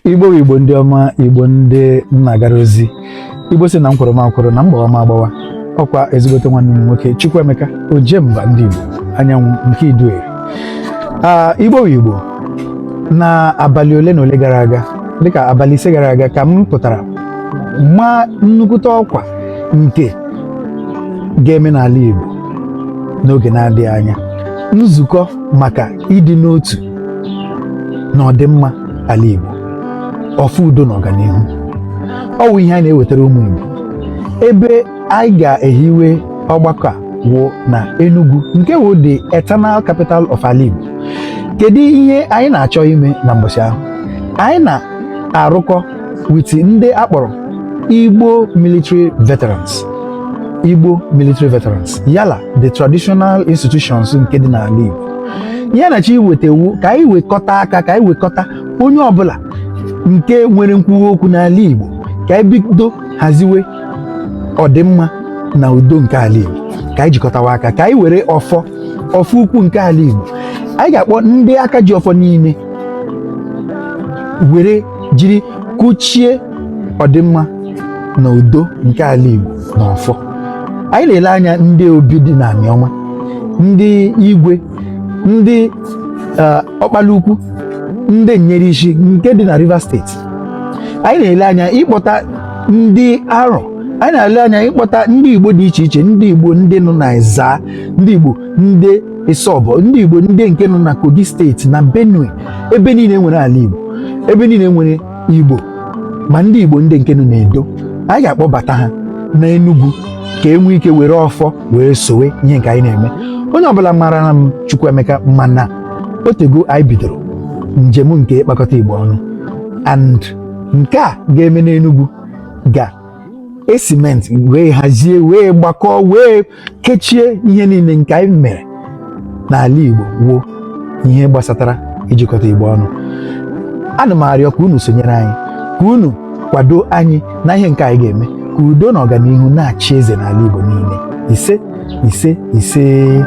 Igbo ndị ọma, Igbo ndị nna-agara ozi. Igbo si na mkwụrụ m akwụrụ na mgbawa m agbawa. Ọkwa ezigbote nwanne m nwoke Chukwuemeka Ojemba ndị Igbo anyanwụ nke Idue. Igbo na abalị ole na ole gara aga, dịka abalị ise gara aga, ka m pụtara ma nnukwute ọkwa nke ga-eme n'ala Igbo n'oge na-adịghị anya. Nzukọ maka ịdị n'otu na ọdịmma ala Igbo, ọfụ udo na ọganihu. Ọ bụ ihe a na-ewetara ụmụ Igbo. Ebe anyị ga-ehiwe ọgbakọ a wụ na Enugu, nke wụ the eternal capital of ala Igbo. Kedu ihe anyị na-achọ ime na mbọchị ahụ? Anyị na-arụkọ with ndị akpọrọ Igbo military veterans. Igbo military veterans yala the traditional institutions nke dị n'ala Igbo. Ihe na-achọ iweta iwu ka anyị wekọta aka, ka anyị wekọta onye ọbụla nke nwere nkwuwa okwu n'ala Igbo, ka anyị bido haziwe ọdịmma na udo nke ala Igbo, ka anyị jikọtawa aka, ka anyị were ọfọ ukwu nke ala Igbo. Anyị ga-akpọ ndị aka ji ọfọ niile were jiri kuchie ọdịmma na udo nke ala Igbo na ọfọ. Anyị na-ele anya ndị obi dị na Aniọma, ndị Igwe, ndị Ọkpalukwu, ndị Nyerishi nke dị na Rivers State. Anyị na-ele anya ịkpọta ndị Arọ. Anyị na-ele anya ịkpọta ndị Igbo dị iche iche, ndị Igbo ndị nọ na Ezza, ndị Igbo ndị Isobo, ndị Igbo ndị nke nọ na Kogi steeti na Benue. Ebe niile nwere ala Igbo, ebe niile nwere Igbo, ma ndị Igbo ndị nke nọ n'Edo. Anyị ga-akpọbata ha na Enugu ka enwee ike were ọfọ wee sowe ihe nke anyị na-eme. Onye ọbụla mara na m Chukwuemeka, mana otego anyị bidoro njem nke ịkpakọta Igbo ọnụ, and nke a ga-eme n'Enugu ga-esimenti wee hazie wee gbakọọ wee kechie ihe niile nke anyị mere n'ala Igbo wuo ihe gbasatara ijikọta Igbo ọnụ. Ana m arịọ ka unu sonyere anyị, ka unu kwado anyị na ihe nke anyị ga-eme, ka udo na ọganihu na-achị eze n'ala Igbo niile. Ise ise ise.